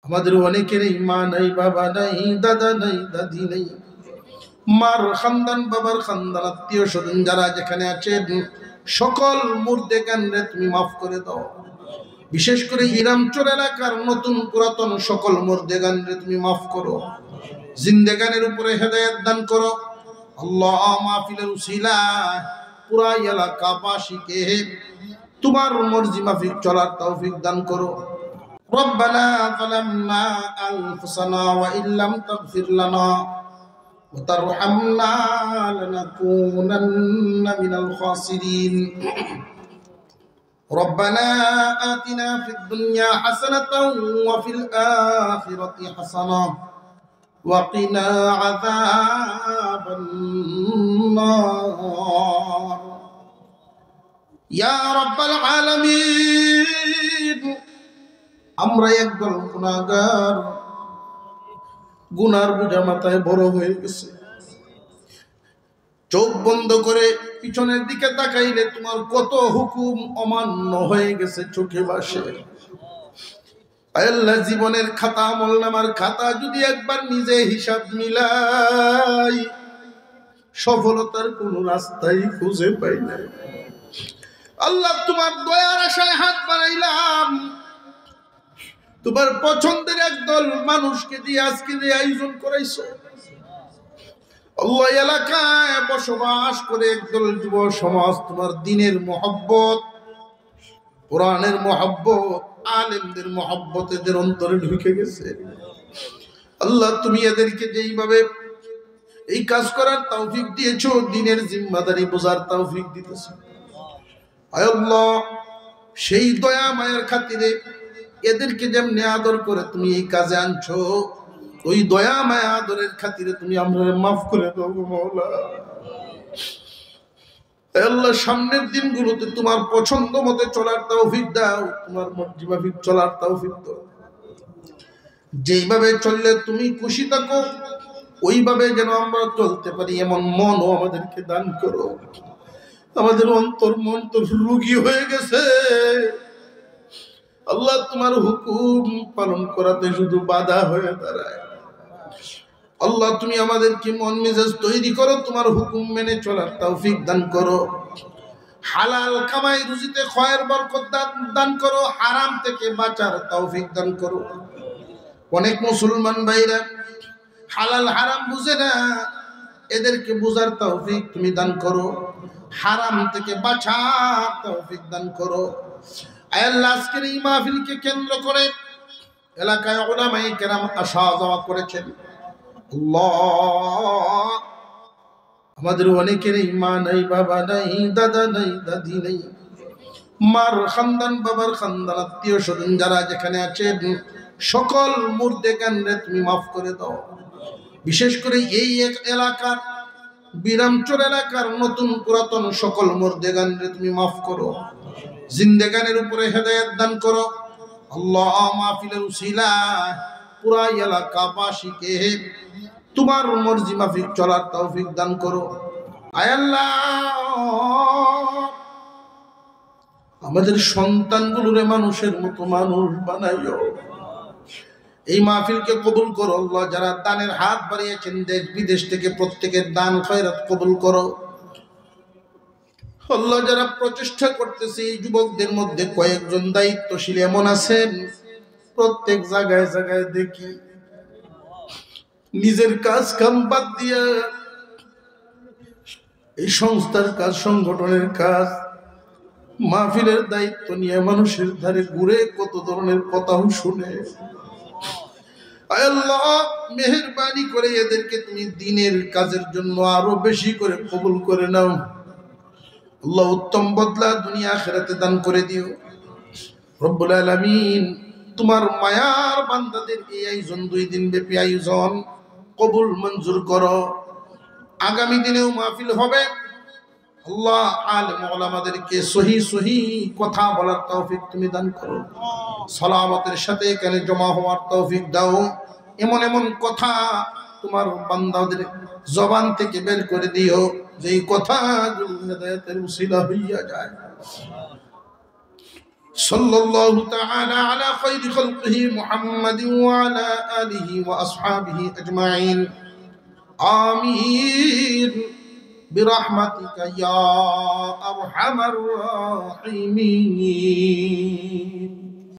আমাদের অনেকেরই মা নাই, বাবা নাই, দাদা নাই, দাদি নাই। মার খানদান, বাবার খানদান, আত্মীয় স্বজন যারা যেখানে আছেন সকল মুর্দেগানরে তুমি মাফ করে দাও। বিশেষ করে ইরামচর এলাকার নতুন পুরাতন সকল মুর্দেগানরে তুমি মাফ করো, জিন্দেগানের উপরে হেদায়েত দান করো। আল্লাহ মাহফিলের উসিলায় পুরা এলাকাবাসীকে তোমার মর্জি মাফিক চলার তৌফিক দান করো। রব্বানা যালামনা আনফুসানা ওয়া ইল্লাম তাগফির লানা ওয়া তারহামনা লানাকুনান্না মিনাল খাসিরিন। রব্বানা আতিনা ফিদ দুনিয়া হাসানাতাও ওয়া ফিল আখিরাতি হাসানাহ ওয়া কিনা আযাবান নার। ইয়া রাব্বাল আলামিন, আমরা একদল গুনাহগার, গুনার বোঝা মাথায় বড় হয়ে গেছে। চোখ বন্ধ করে পিছনের দিকে তাকাইলে তোমার কত হুকুম অমান্য হয়ে গেছে চোখে ভাসে। আল্লাহ, জীবনের খাতা, আমলনামার খাতা যদি একবার নিজে হিসাব মিলাই, সফলতার কোন রাস্তাই খুঁজে পাই না। আল্লাহ, তোমার দয়ার আশায় হাত বাড়াইলাম, তোমার পছন্দের একদল মানুষকে দিয়ে আজকে দিয়ে আয়োজন করাইছো। আল্লাহ, এলাকায় বসবাস করে একদল যুব সমাজ তোমার দ্বীনের মহব্বত, কোরআনের মহব্বত, আলেমদের মহব্বত এদের অন্তরে ঢুকে গেছে। আল্লাহ, তুমি এদেরকে যেইভাবে এই কাজ করার তৌফিক দিয়েছো, দ্বীনের জিম্মাদারি বোঝার তৌফিক দিতেছো। আয় আল্লাহ, সেই দয়া মায়ের খাতিরে এদেরকে যেমনি আদর করে তুমি এই কাজে আনছো, ওই দয়া মায়া আদরের খাতিরে তুমি আমরা মাফ করে দাও মাওলা। আল্লাহ, সামনের দিনগুলোতে তোমার পছন্দ মতো চলার তৌফিক দাও, তোমার মর্জি মাফিক চলার তৌফিক দাও। যেইভাবে চললে তুমি খুশি থাকো ওইভাবে যেন আমরা চলতে পারি, এমন মনও আমাদেরকে দান করো। আমাদের অন্তর মন তো রুগী হয়ে গেছে আল্লাহ, তোমার হুকুম পালন করাতে শুধু বাধা হয়ে দাঁড়ায়। আল্লাহ, তুমি আমাদেরকে মন মেজাজ তৈরি করো, তোমার হুকুম মেনে চলার তৌফিক দান করো। হালাল কামাই রুজিতে খয়ের বরকত দান করো, হারাম থেকে বাঁচার তৌফিক দান করো। অনেক মুসলমান ভাইরা হালাল হারাম বুঝে না, এদেরকে বুঝার তৌফিক তুমি দান করো, হারাম থেকে বাঁচার তৌফিক দান করো। আল্লাহ, আজকের এই মাহফিলকে কেন্দ্র করে এলাকায় উলামায়ে কেরাম আসা যাওয়া করেছেন। আল্লাহ, আমাদের অনেকেরই মা নাই, বাবা নাই, দাদা নাই, দাদি নাই। মার খানদান, বাবার খানদান, আত্মীয় স্বজন যারা যেখানে আছেন সকল মুর্দেগানরে তুমি মাফ করে দাও। বিশেষ করে এই এলাকার বিরামচর এলাকার নতুন পুরাতন সকল মুর্দেগানরে তুমি মাফ করো, জিন্দেগানের উপরে হেদায়েত দান করো। আল্লাহ, মাহফিলের উসিলায় পুরা এলাকাবাসীকে তোমার মর্জি মাফিক চলার তৌফিক দান করো। আয় আল্লাহ, আমাদের সন্তানগুলোরে মানুষের মতো মানুষ বানাইও। এই মাহফিলকে কবুল করো আল্লাহ। যারা দানের হাত বাড়িয়েছেন দেশ বিদেশ থেকে প্রত্যেকের দান খয়রাত কবুল করো আল্লাহ। যারা প্রচেষ্টা করতেছে এই যুবকদের মধ্যে কয়েকজন দায়িত্বশীল এমন আছেন, প্রত্যেক জায়গায় জায়গায় দেখি নিজের কাজ কাম বাদ দিয়া এই সংস্থার কাজ, সংগঠনের কাজ, মাহফিলের দায়িত্ব নিয়ে মানুষের ধারে ঘুরে কত ধরনের কথাও শুনে। আয় আল্লাহ, মেহেরবানি করে এদেরকে তুমি দ্বীনের কাজের জন্য আরো বেশি করে কবুল করে নাও আল্লাহ। উত্তম বদলা দুনিয়া আখিরাতে দান করে দিও রব্বুল আলামিন। তোমার মায়ার বান্দাদের এই আয়োজন, 2 দিন ব্যাপী আয়োজন কবুল মঞ্জুর করো। আগামী দিনেও মাহফিল হবে আল্লাহ। আলেম ওলামাদেরকে সহি কথা বলার তৌফিক তুমি দান করো। সালামতের সাথে এখানে জমা হওয়ার তৌফিক দাও। এমন এমন কথা তোমার বান্দাদের জবান থেকে বের করে দিও যেই কথাগুলো হেদায়েতের উসিলা হইয়া যায়। صلى الله تعالى على خير خلقه محمد وعلى آله وأصحابه أجمعين آمين برحمتك يا أرحم الراحمين.